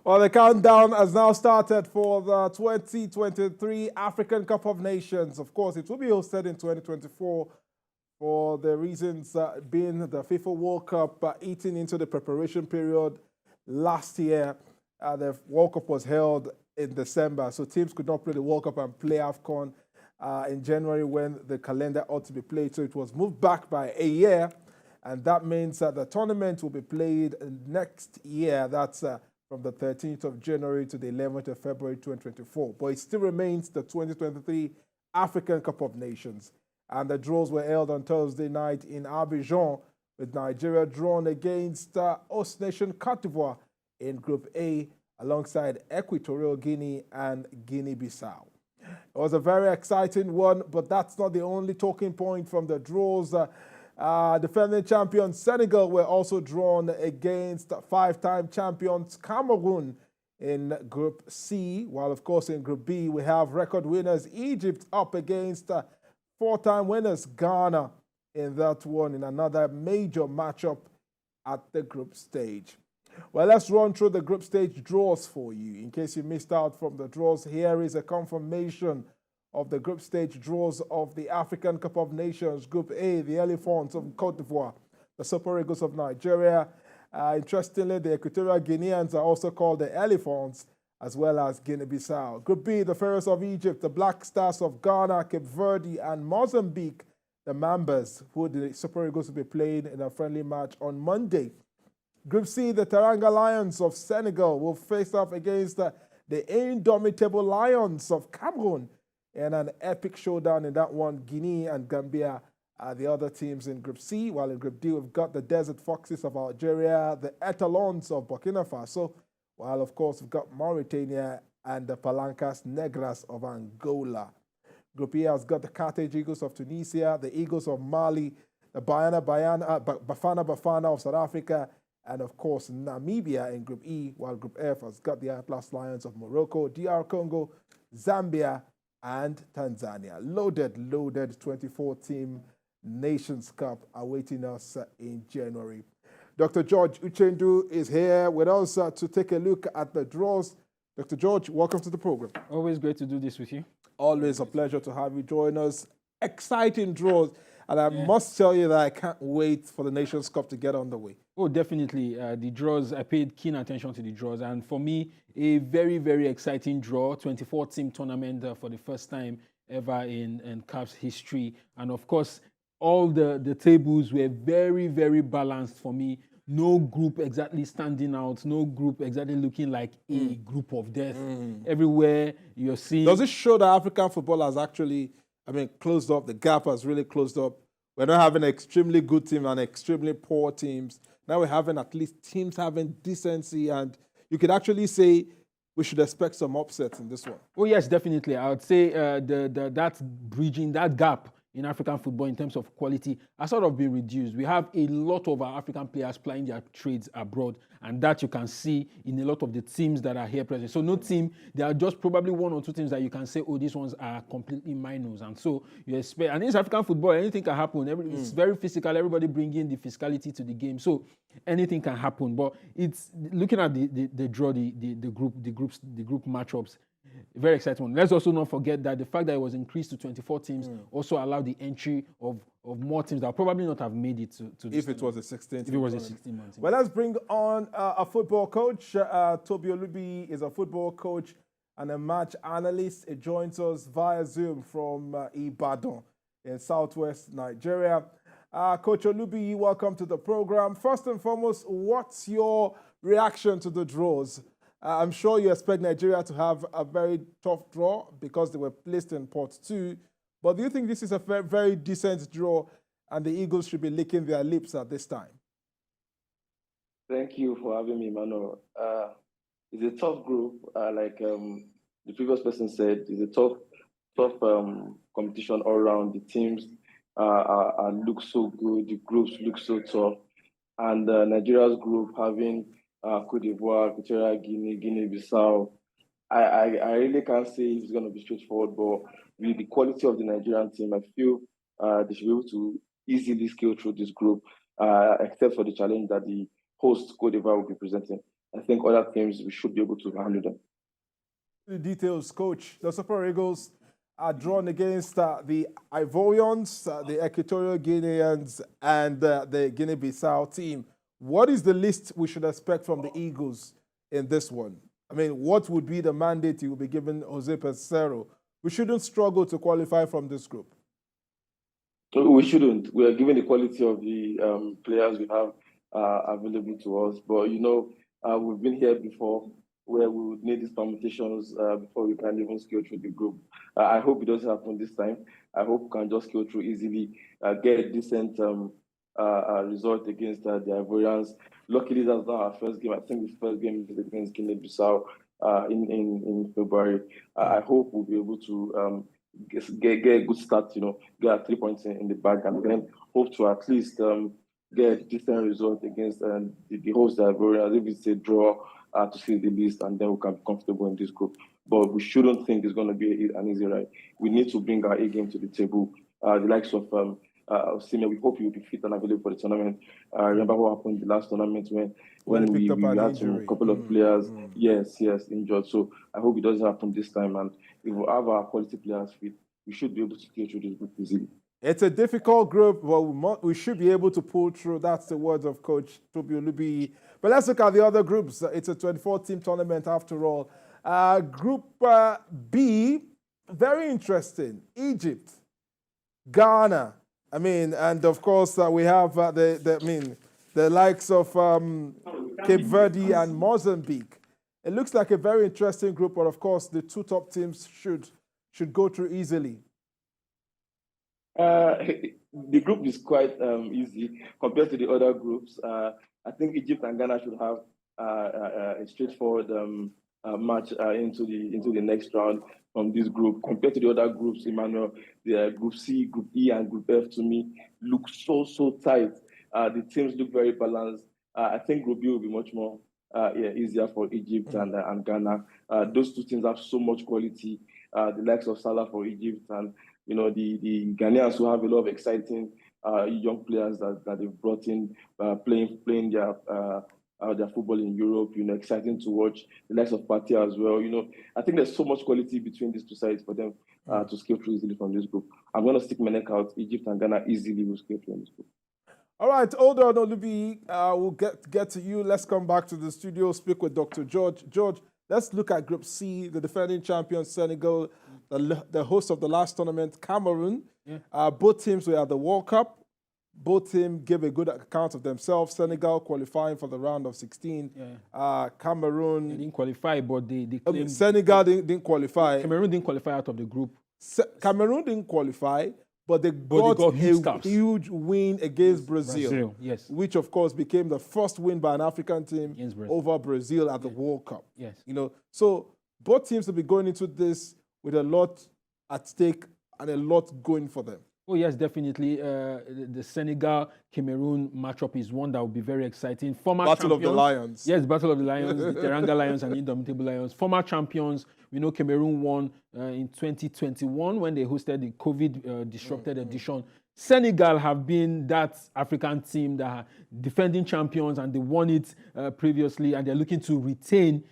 Well, the countdown has now started for the 2023 African Cup of Nations. Of course, it will be hosted in 2024 for the reasons being the FIFA World Cup eating into the preparation period last year. The World Cup was held in December, so teams could not play the World Cup and play AFCON in January when the calendar ought to be played. So it was moved back by a year, and that means that the tournament will be played next year. That's from the 13th of January to the 11th of February 2024. But it still remains the 2023 African Cup of Nations. And the draws were held on Thursday night in Abidjan, with Nigeria drawn against host nation Cote d'Ivoire in Group A, alongside Equatorial Guinea and Guinea-Bissau. It was a very exciting one, but that's not the only talking point from the draws. Defending champions Senegal were also drawn against five-time champions Cameroon in Group C, while of course in Group B we have record winners Egypt up against four-time winners Ghana in that one, in another major matchup at the group stage. Well, let's run through the group stage draws for you. In case you missed out from the draws, here is a confirmation of the group stage draws of the African Cup of Nations. Group A, the Elephants of Cote d'Ivoire, the Super Eagles of Nigeria. Interestingly, the Equatorial Guineans are also called the Elephants, as well as Guinea-Bissau. Group B, the Pharaohs of Egypt, the Black Stars of Ghana, Cape Verde, and Mozambique, the Mambas, who the Super Eagles will be playing in a friendly match on Monday. Group C, the Teranga Lions of Senegal will face off against the indomitable Lions of Cameroon in an epic showdown in that one. Guinea and Gambia are the other teams in Group C, while in Group D we've got the Desert Foxes of Algeria, the Etalons of Burkina Faso, while of course we've got Mauritania and the Palancas Negras of Angola. Group E has got the Carthage Eagles of Tunisia, the Eagles of Mali, the Bafana Bafana of South Africa, and of course Namibia in Group E, while Group F has got the Atlas Lions of Morocco, DR Congo, Zambia, and Tanzania. Loaded 24-team Nations Cup awaiting us in January. Dr. George Uchendu is here with us to take a look at the draws. Dr. George, welcome to the program. Always great to do this with you. Always a pleasure to have you join us. Exciting draws. And I must tell you that I can't wait for the Nations Cup to get underway. Oh, definitely. The draws, I paid keen attention to the draws. And for me, a very, very exciting draw. 24-team tournament for the first time ever in CAF's history. And of course, all the tables were very, very balanced for me. No group exactly standing out. No group exactly looking like a group of death. Everywhere you're seeing... Does it show that African football has actually... closed up? The gap has really closed up. We're not having an extremely good team and extremely poor teams. Now we're having at least teams having decency, and you could actually say we should expect some upsets in this one. Oh yes, definitely. I would say that bridging that gap in African football in terms of quality has sort of been reduced. We have a lot of our African players plying their trades abroad, and that you can see in a lot of the teams that are here present. So no team, there are just probably one or two teams that you can say, oh, these ones are completely minors. And so you expect, and in African football, anything can happen. It's very physical. Everybody bringing the physicality to the game. So anything can happen. But it's looking at the draw, the group matchups. Very exciting one. Let's also not forget that the fact that it was increased to 24 teams also allowed the entry of more teams that would probably not have made it to if it was a 16 if it was a 16-man team. Well, let's bring on a football coach. Toby Olubi is a football coach and a match analyst. He joins us via Zoom from Ibadan in southwest Nigeria. Coach Olubi, welcome to the program. First and foremost, what's your reaction to the draws? I'm sure you expect Nigeria to have a very tough draw because they were placed in pot 2. But do you think this is a very decent draw and the Eagles should be licking their lips at this time? Thank you for having me, Mano. It's a tough group. Like the previous person said, it's a tough competition all around. The teams look so good. The groups look so tough. And Nigeria's group having Cote d'Ivoire, Equatorial Guinea, Guinea-Bissau. I really can't say it's going to be straightforward, but with the quality of the Nigerian team, I feel they should be able to easily scale through this group, except for the challenge that the host Cote d'Ivoire will be presenting. I think other teams, we should be able to handle them. The details, Coach. The Super Eagles are drawn against the Ivorians, the Equatorial Guineans, and the Guinea-Bissau team. What is the list we should expect from the Eagles in this one? I mean, what would be the mandate you will be given Jose Peseiro? We shouldn't struggle to qualify from this group. We shouldn't. We are given the quality of the players we have available to us. But, we've been here before where we would need these permutations before we can even scale through the group. I hope it doesn't happen this time. I hope we can just scale through easily, get a decent result against the Ivorians. Luckily, that's not our first game. I think the first game is against Guinea-Bissau in February. I hope we'll be able to get a good start, get 3 points in the bag, and then hope to at least get a decent result against the host Ivorians. If it's a draw, to see the list, and then we can be comfortable in this group. But we shouldn't think it's going to be an easy ride. We need to bring our A game to the table. The likes of Senior, we hope he will be fit and available for the tournament. Remember what happened in the last tournament when we had a couple of players, yes, injured. So I hope it doesn't happen this time. And if we have our quality players fit, we should be able to get through this group easily. It's a difficult group, but we should be able to pull through. That's the words of Coach Tobi Olubi. But let's look at the other groups. It's a 24-team tournament after all. Group B, very interesting. Egypt, Ghana. I mean, and of course we have the likes of Cape Verde and Mozambique. It looks like a very interesting group, but of course the two top teams should go through easily. The group is quite easy compared to the other groups. I think Egypt and Ghana should have a straightforward match into the next round from this group. Compared to the other groups, Emmanuel, the Group C, Group E, and Group F to me look so tight. The teams look very balanced. I think Group B will be much more easier for Egypt and Ghana. Those two teams have so much quality. The likes of Salah for Egypt and the Ghanaians who have a lot of exciting young players that they've brought in, playing their football in Europe. Exciting to watch. The likes of Partey as well. I think there's so much quality between these two sides for them to scale through easily from this group. I'm going to stick my neck out. Egypt and Ghana easily will scale through in this group. All right, hold on, Olubi. We'll get to you. Let's come back to the studio, speak with Dr. George. George, let's look at Group C, the defending champion, Senegal, the host of the last tournament, Cameroon. Yeah. Both teams were at the World Cup. Both teams gave a good account of themselves. Senegal qualifying for the round of 16. Yeah. Cameroon... They didn't qualify, but they claimed... Senegal didn't qualify. Cameroon didn't qualify out of the group. Cameroon didn't qualify, but they got a huge win against Brazil. Yes. Which, of course, became the first win by an African team over Brazil at the World Cup. Yes. So both teams will be going into this with a lot at stake and a lot going for them. Oh, yes, definitely. The Senegal-Cameroon matchup is one that will be very exciting. Former Battle champions, of the Lions. Yes, Battle of the Lions, the Teranga Lions and Indomitable Lions. Former champions. We know Cameroon won in 2021 when they hosted the COVID-disrupted edition. Senegal have been that African team that are defending champions, and they won it previously, and they're looking to retain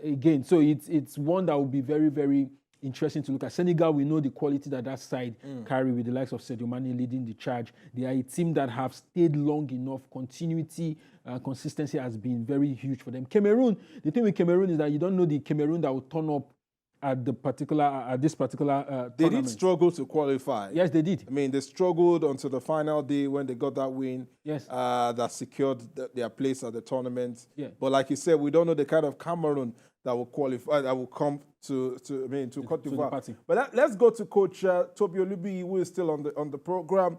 again. So it's one that will be very, very interesting to look at. Senegal, we know the quality that side carry with the likes of Sadio Mane leading the charge. They are a team that have stayed long enough. Continuity, consistency has been very huge for them. Cameroon, the thing with Cameroon is that you don't know the Cameroon that will turn up at this particular they tournament. did struggle to qualify. Yes, they did. I mean, they struggled until the final day when they got that win. Yes. That secured their place at the tournament. Yeah. But like you said, we don't know the kind of Cameroon that will qualify, that will come to Cote d'Ivoire. But let's go to Coach Tobi Olubi, who is still on the program.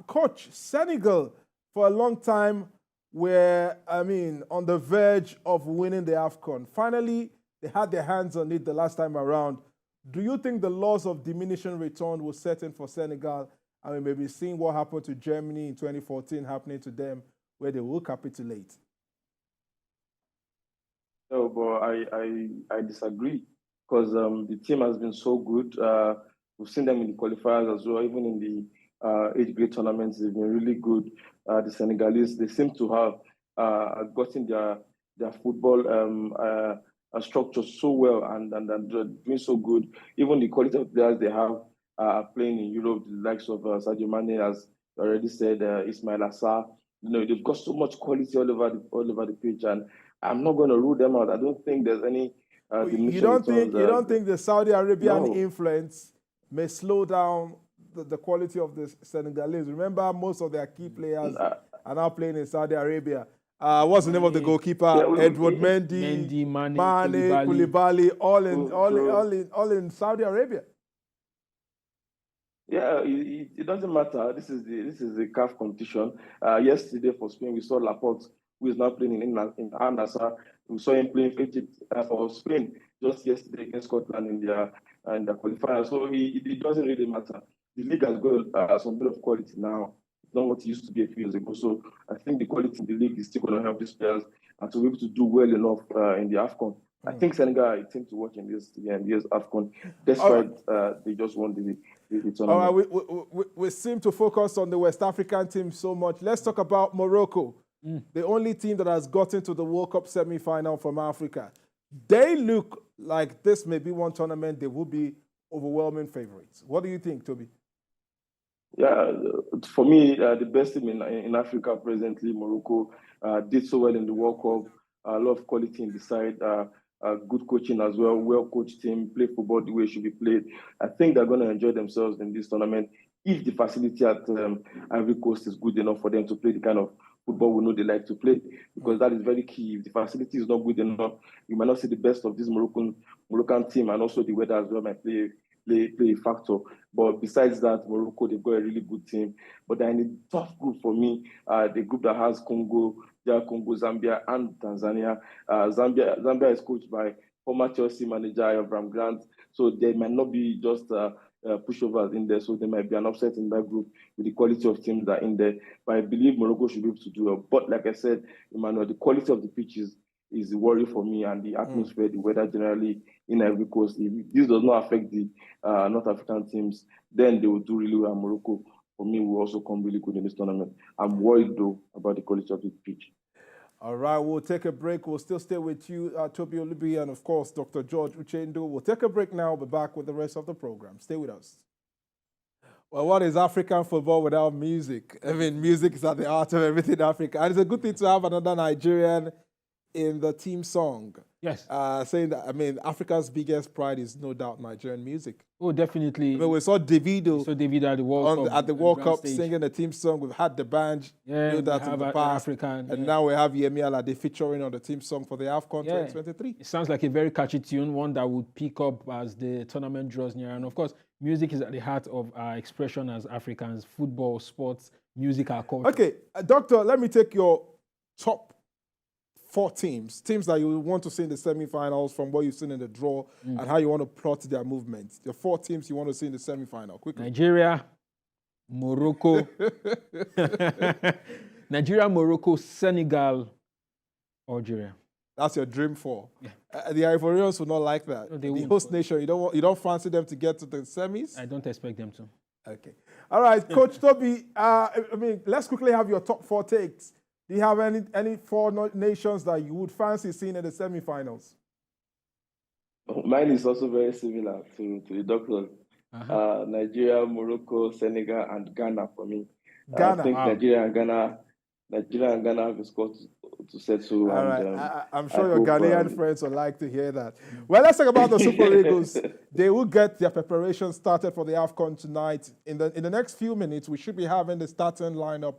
Coach, Senegal for a long time were, on the verge of winning the AFCON. Finally, they had their hands on it the last time around. Do you think the laws of diminishing return will set in for Senegal? Maybe seeing what happened to Germany in 2014 happening to them, where they will capitulate. No, but I disagree, because the team has been so good. We've seen them in the qualifiers as well, even in the age grade tournaments. They've been really good. The Senegalese, they seem to have gotten their their football structure so well and they're doing so good. Even the quality of players they have playing in Europe, the likes of Sadio Mane, as already said, Ismail Assar. They've got so much quality all over the pitch, and I'm not going to rule them out. I don't think there's any. You don't think the Saudi Arabian influence may slow down the quality of the Senegalese? Remember, most of their key players are now playing in Saudi Arabia. What's the name of the goalkeeper? Edward Mendy, Mane, Koulibaly, all in Saudi Arabia. Yeah, it doesn't matter. This is the CAF competition. Yesterday for Spain, we saw Laporte, who is now playing in Al Nassr. We saw him playing for Spain just yesterday against Scotland in the qualifier. So it doesn't really matter. The league has got some bit of quality now. It's not what it used to be a few years ago. So I think the quality in the league is still going to help these players and to be able to do well enough in the AFCON. I think Senegal are a team to watch in this year's AFCON, despite they just won the tournament. All right, we seem to focus on the West African team so much. Let's talk about Morocco, the only team that has gotten to the World Cup semi-final from Africa. They look like this may be one tournament they will be overwhelming favorites. What do you think, Toby? Yeah, for me, the best team in Africa presently, Morocco, did so well in the World Cup. A lot of quality in the side, good coaching as well, well-coached team, play football the way it should be played. I think they're going to enjoy themselves in this tournament if the facility at Ivory Coast is good enough for them to play the kind of football we know they like to play, because that is very key. If the facility is not good enough, you might not see the best of this Moroccan team, and also the weather as well might play a factor. But besides that, Morocco, they've got a really good team. But they're in a tough group for me. The group that has Congo, Zambia, and Tanzania. Zambia is coached by former Chelsea manager Avram Grant, so there might not be just pushovers in there. So there might be an upset in that group with the quality of teams that are in there. But I believe Morocco should be able to do well. But like I said, Emmanuel, the quality of the pitches is the worry for me, and the atmosphere, the weather generally in Ivory Coast. If this does not affect the North African teams, then they will do really well. Morocco, for me, will also come really good in this tournament. I'm worried, though, about the quality of the pitch. All right, we'll take a break. We'll still stay with you, Toby Olubi, and of course, Dr. George Uchendu. We'll take a break now. We'll be back with the rest of the program. Stay with us. Well, what is African football without music? I mean, music is at the heart of everything in Africa. And it's a good thing to have another Nigerian in the team song. Yes. Saying that, I mean, Africa's biggest pride is no doubt Nigerian music. Oh, definitely. I mean, we saw Davido at the World Cup singing the team song. We've had the band, yeah, that in the past. And now we have Yemi Alade featuring on the team song for the AFCON 2023. It sounds like a very catchy tune, one that would pick up as the tournament draws near. And of course, music is at the heart of our expression as Africans. Football, sports, music, our culture. Okay, Doctor, let me take your top 4 teams that you want to see in the semi-finals from what you've seen in the draw and how you want to plot their movements. The 4 teams you want to see in the semi-final. Quickly. Nigeria, Morocco, Senegal, Algeria. That's your dream 4. Yeah. The Ivorians will not like that. No, the host nation, you don't fancy them to get to the semis? I don't expect them to. Okay. All right, Coach Toby, I mean, let's quickly have your top 4 takes. Do you have any 4 nations that you would fancy seeing in the semi-finals? Mine is also very similar to the doctor's. Nigeria, Morocco, Senegal, and Ghana for me. Ghana. I think Nigeria and Ghana have a score to settle. All right. I'm sure your Ghanaian friends would like to hear that. Well, let's talk about the Super Eagles. They will get their preparation started for the AFCON tonight. In the next few minutes, we should be having the starting lineup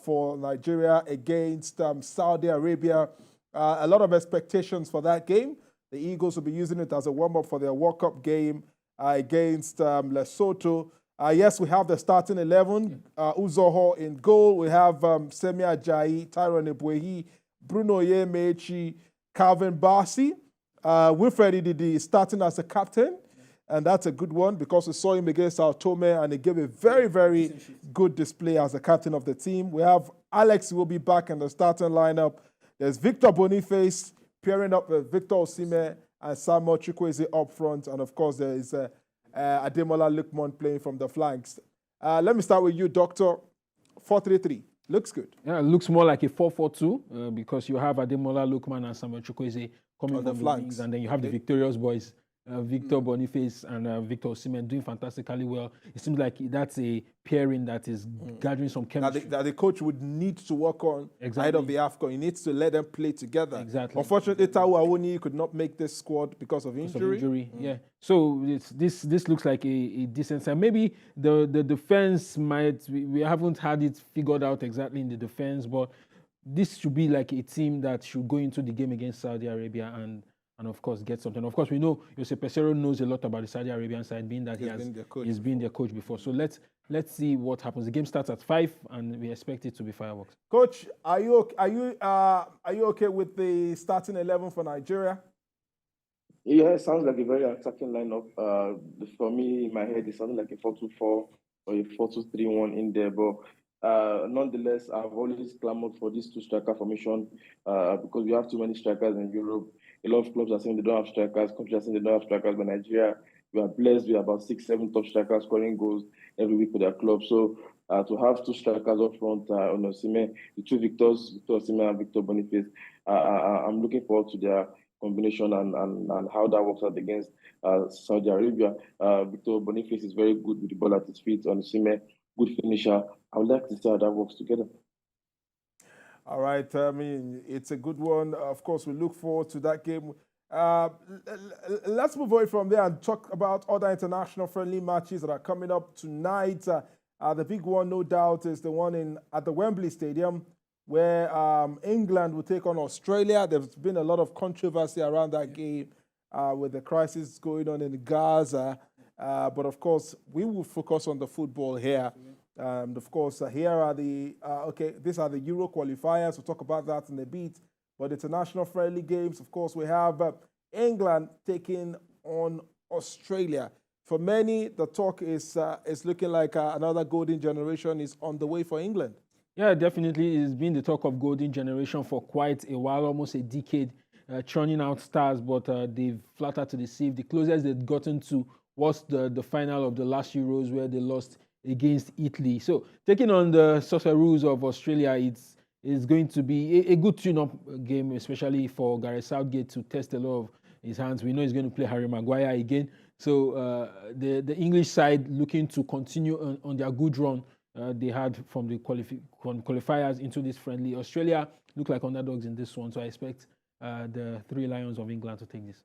for Nigeria against Saudi Arabia. A lot of expectations for that game. The Eagles will be using it as a warm-up for their World Cup game against Lesotho. Yes, we have the starting 11. Uzoho in goal. We have Semi Ajayi, Tyrone Ebuehi, Bruno Yemechi, Calvin Bassey. Wilfred Ididi starting as a captain. And that's a good one because we saw him against Sao Tome and he gave a very, very good display as a captain of the team. We have Alex who will be back in the starting lineup. There's Victor Boniface pairing up with Victor Osimhen and Samuel Chukwueze up front. And of course, there is Ademola Lookman playing from the flanks. Let me start with you, Doctor. 4-3-3. Looks good. Yeah, it looks more like a 4-4-2 because you have Ademola Lookman and Samuel Chukwueze coming On from the the wings, flanks. and then you have the victorious boys, Victor Boniface and Victor Osimhen doing fantastically well. It seems like that's a pairing that is gathering some chemistry. That the coach would need to work on ahead of the AFCON. He needs to let them play together. Exactly. Unfortunately, Taiwo Awoniyi could not make this squad because of injury. Yeah. So this looks like a decent sign. Maybe the defense we haven't had it figured out exactly in the defense, but this should be like a team that should go into the game against Saudi Arabia and of course get something. Of course, we know Jose Peseiro knows a lot about the Saudi Arabian side, being that he's been their coach before. So let's see what happens. The game starts at 5, and we expect it to be fireworks. Coach, are you okay with the starting 11 for Nigeria? Yeah, it sounds like a very attacking lineup. For me, in my head, it sounds like a 4-2-4 or a 4-2-3-1 in there. But nonetheless, I've always clamored for this 2-striker formation because we have too many strikers in Europe. A lot of clubs are saying they don't have strikers. Countries are saying they don't have strikers. But Nigeria, we are blessed. We have about 6-7 top strikers scoring goals every week for their club. So to have 2 strikers up front on Osimhen, the 2 Victors, Victor Osimhen and Victor Boniface, I'm looking forward to their combination and how that works out against Saudi Arabia. Victor Boniface is very good with the ball at his feet. On Osimhen, good finisher. I would like to see how that works together. All right. I mean, it's a good one. Of course, we look forward to that game. Let's move away from there and talk about other international friendly matches that are coming up tonight. The big one, no doubt, is the one at the Wembley Stadium, where England will take on Australia. There's been a lot of controversy around that game with the crisis going on in Gaza. But of course, we will focus on the football here. Of course, here are these are the Euro qualifiers. We'll talk about that in a bit. But international friendly games, of course, we have England taking on Australia. For many, the talk is looking like another golden generation is on the way for England. Yeah, definitely. It's been the talk of golden generation for quite a while, almost a decade, churning out stars, but they've flattered to deceive. The closest they've gotten to was the final of the last Euros, where they lost against Italy. So taking on the Socceroos of Australia, it's going to be a good tune-up game, especially for Gareth Southgate to test a lot of his hands. We know he's going to play Harry Maguire again. So the English side looking to continue on their good run they had from the qualifiers into this friendly. Australia look like underdogs in this one, so I expect the 3 Lions of England to take this.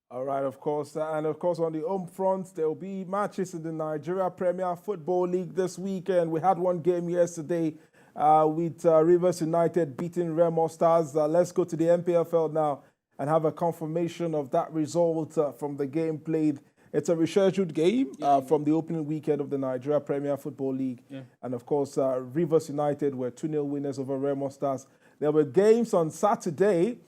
All right, of course. And of course, on the home front, there will be matches in the Nigeria Premier Football League this weekend. We had one game yesterday with Rivers United beating Remo Stars. Let's go to the NPFL now and have a confirmation of that result from the game played. It's a rescheduled game from the opening weekend of the Nigeria Premier Football League. Yeah. And of course, Rivers United were 2-0 winners over Remo Stars. There were games on Saturday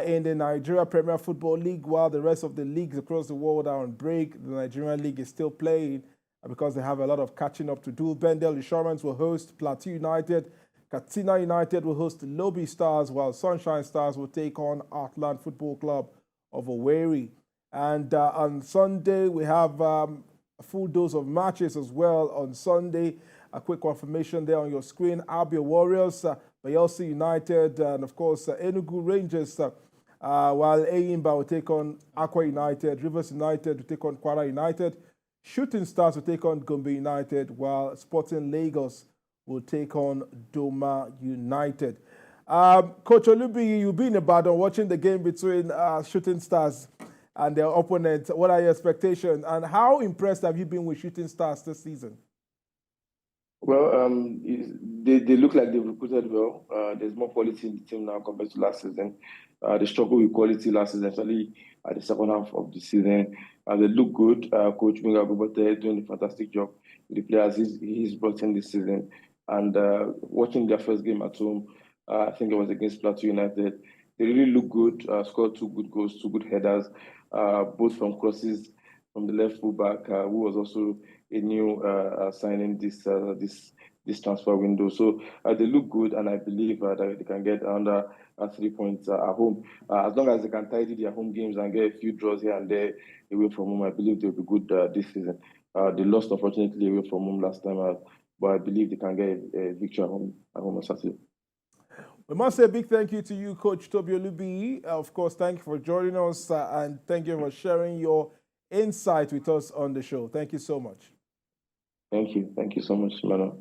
in the Nigeria Premier Football League, while the rest of the leagues across the world are on break. The Nigerian League is still playing because they have a lot of catching up to do. Bendel Insurance will host Plateau United. Katsina United will host Lobby Stars, while Sunshine Stars will take on Heartland Football Club of Owerri. And on Sunday, we have a full dose of matches as well. On Sunday, a quick confirmation there on your screen. Abia Warriors, Bayelsa United, and of course, Enugu Rangers, while Eyimba will take on Aqua United. Rivers United will take on Kwara United. Shooting Stars will take on Gombe United, while Sporting Lagos will take on Doma United. Coach Olubi, you've been in Ibadan watching the game between Shooting Stars and their opponent. What are your expectations? And how impressed have you been with Shooting Stars this season? Well, they look like they've recruited well. There's more quality in the team now compared to last season. They struggled with quality last season, especially at the second half of the season. They look good. Coach Minga Gobote doing a fantastic job with the players he's brought in this season. And watching their first game at home, I think it was against Plateau United, they really look good, scored 2 good goals, 2 good headers, both from crosses from the left fullback, who was also a new signing this transfer window. So they look good, and I believe that they can get under 3 points at home. As long as they can tidy their home games and get a few draws here and there away from home, I believe they'll be good this season. They lost, unfortunately, away from home last time out but I believe they can get a victory at home on Saturday. We must say a big thank you to you, Coach Toby Olubi. Of course, thank you for joining us and thank you for sharing your insight with us on the show. Thank you so much. Thank you. Thank you so much, Mano.